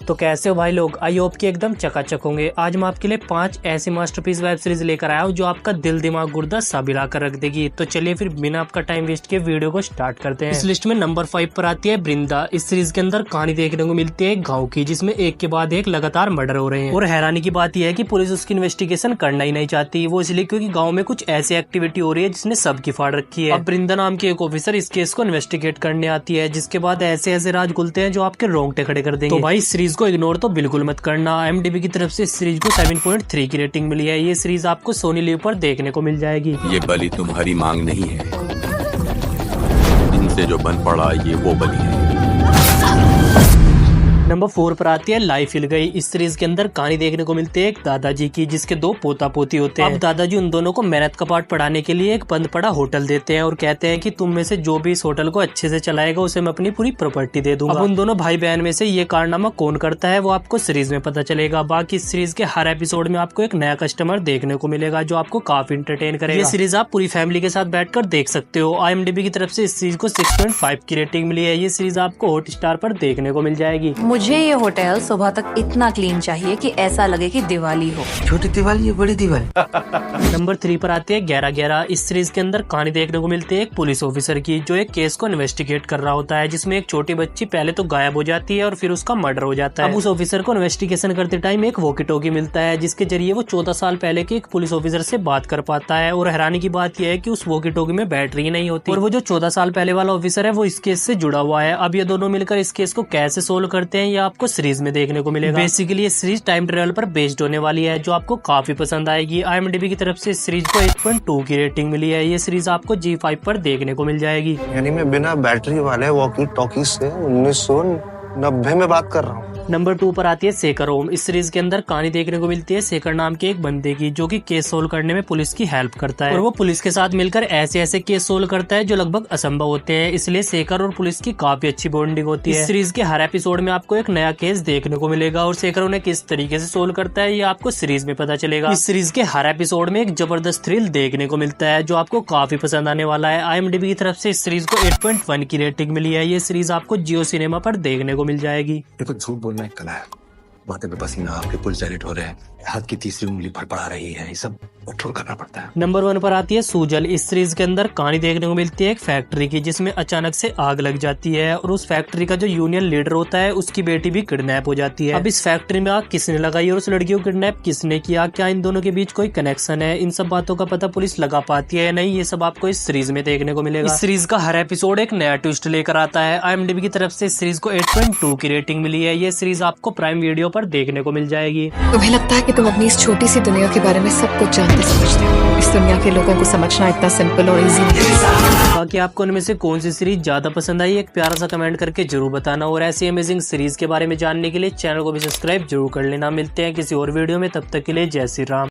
तो कैसे हो भाई लोग, आई होप कि एकदम चकाचक होंगे। आज मैं आपके लिए 5 ऐसी मास्टरपीस वेब सीरीज लेकर आया हूँ जो आपका दिल दिमाग गुर्दा सब हिला कर रख देगी। तो चलिए फिर बिना आपका टाइम वेस्ट किए वीडियो को स्टार्ट करते हैं। इस लिस्ट में नंबर 5 पर आती है वृंदा। इस सीरीज के अंदर कहानी देखने को मिलती है एक गाँव की, जिसमें एक के बाद एक लगातार मर्डर हो रहे हैं। और हैरानी की बात यह है कि पुलिस उसकी इन्वेस्टिगेशन करना ही नहीं चाहती। वो इसलिए क्योंकि गाँव में कुछ ऐसी एक्टिविटी हो रही है जिसने सबकी फाड़ रखी है। अब वृंदा नाम की एक ऑफिसर इस केस को इन्वेस्टिगेट करने आती है, जिसके बाद ऐसे ऐसे राज खुलते हैं जो आपके रोंगटे खड़े कर देंगे। तो भाई इस सीरीज को इग्नोर तो बिल्कुल मत करना। IMDb की तरफ से इस सीरीज को 7.3 की रेटिंग मिली है। ये सीरीज आपको सोनी लिव पर देखने को मिल जाएगी। ये बलि तुम्हारी मांग नहीं है, इनसे जो बन पड़ा ये वो बलि है। नंबर 4 पर आती है लाइफ हिल गई। इस सीरीज के अंदर कहानी देखने को मिलती है एक दादाजी की, जिसके 2 पोता पोती होते हैं। अब दादाजी उन दोनों को मेहनत का पाठ पढ़ाने के लिए एक बंद पड़ा होटल देते हैं और कहते हैं कि तुम में से जो भी इस होटल को अच्छे से चलाएगा उसे मैं अपनी पूरी प्रॉपर्टी दे दूंगा। अब उन दोनों भाई बहन में से ये कारनामा कौन करता है वो आपको सीरीज में पता चलेगा। बाकी इस सीरीज के हर एपिसोड में आपको एक नया कस्टमर देखने को मिलेगा जो आपको काफी इंटरटेन करेगा। ये सीरीज आप पूरी फैमिली के साथ बैठकर देख सकते हो। IMDb की तरफ से इस सीरीज को 6.5 की रेटिंग मिली है। ये सीरीज आपको हॉटस्टार पर देखने को मिल जाएगी। मुझे ये होटल सुबह तक इतना क्लीन चाहिए कि ऐसा लगे कि दिवाली हो। छोटी दिवाली है बड़ी दिवाली। नंबर 3 पर आती है 11-11। इस सीरीज के अंदर कहानी देखने को मिलती है एक पुलिस ऑफिसर की, जो एक केस को इन्वेस्टिगेट कर रहा होता है, जिसमें एक छोटी बच्ची पहले तो गायब हो जाती है और फिर उसका मर्डर हो जाता है। अब उस ऑफिसर को इन्वेस्टिगेशन करते टाइम एक वॉकी टॉकी मिलता है, जिसके जरिए वो 14 साल पहले के एक पुलिस ऑफिसर से बात कर पाता है। और हैरानी की बात यह है कि उस वॉकी टॉकी में बैटरी नहीं होती और वो जो 14 साल पहले वाला ऑफिसर है वो इस केस से जुड़ा हुआ है। अब ये दोनों मिलकर इस केस को कैसे सोल्व करते हैं ये आपको सीरीज में देखने को मिलेगा। बेसिकली ये सीरीज टाइम ट्रेवल पर बेस्ड होने वाली है, जो आपको काफी पसंद आएगी। IMDb की तरफ से इस सीरीज को 8.2 की रेटिंग मिली है। ये सीरीज आपको G5 पर देखने को मिल जाएगी। यानी मैं बिना बैटरी वाले वॉकी टॉकी से 1990 में बात कर रहा हूँ। नंबर 2 पर आती है सेकर होम। इस सीरीज के अंदर कहानी देखने को मिलती है सेकर नाम के एक बंदे की, जो कि केस सोल्व करने में पुलिस की हेल्प करता है। और वो पुलिस के साथ मिलकर ऐसे ऐसे केस सोल्व करता है जो लगभग असंभव होते हैं। इसलिए सेकर और पुलिस की काफी अच्छी बॉन्डिंग होती है। इस सीरीज के हर एपिसोड में आपको एक नया केस देखने को मिलेगा और सेकर उन्हें किस तरीके से सोल्व करता है ये आपको सीरीज में पता चलेगा। इस सीरीज के हर एपिसोड में एक जबरदस्त थ्रिल देखने को मिलता है, जो आपको काफी पसंद आने वाला है। IMDb की तरफ से इस सीरीज को 8.1 की रेटिंग मिली है। ये सीरीज आपको जियो सिनेमा पर देखने को मिल जाएगी। देखो झूठ बोलना एक कला है, माथे पे पसीना, आपके पुल डायरेक्ट हो रहे हैं, हाथ की तीसरी उंगली फड़फड़ा रही है, ये सब कंट्रोल करना पड़ता है। नंबर 1 पर आती है सूजल। इस सीरीज के अंदर कहानी देखने को मिलती है एक फैक्ट्री की, जिसमें अचानक से आग लग जाती है और उस फैक्ट्री का जो यूनियन लीडर होता है उसकी बेटी भी किडनैप हो जाती है। अब इस फैक्ट्री में आग किसने लगाई और उस लड़की को किडनैप किसने किया, क्या इन दोनों के बीच कोई कनेक्शन है, इन सब बातों का पता पुलिस लगा पाती है नहीं, ये सब आपको इस सीरीज में देखने को मिलेगा। इस सीरीज का हर एपिसोड एक नया ट्विस्ट लेकर आता है। IMDb की तरफ से इस सीरीज को 8.2 की रेटिंग मिली है। ये सीरीज आपको प्राइम वीडियो पर देखने को मिल जाएगी। तुम्हें लगता है कि तुम अपनी इस छोटी सी दुनिया के बारे में सब कुछ जानते समझते हो। इस दुनिया के लोगों को समझना इतना सिंपल और इजी नहीं है। बाकी आपको उनमें से कौन सी सीरीज ज्यादा पसंद आई एक प्यारा सा कमेंट करके जरूर बताना। और ऐसी अमेजिंग सीरीज के बारे में जानने के लिए चैनल को भी सब्सक्राइब जरूर कर लेना। मिलते हैं किसी और वीडियो में, तब तक के लिए जय श्री राम।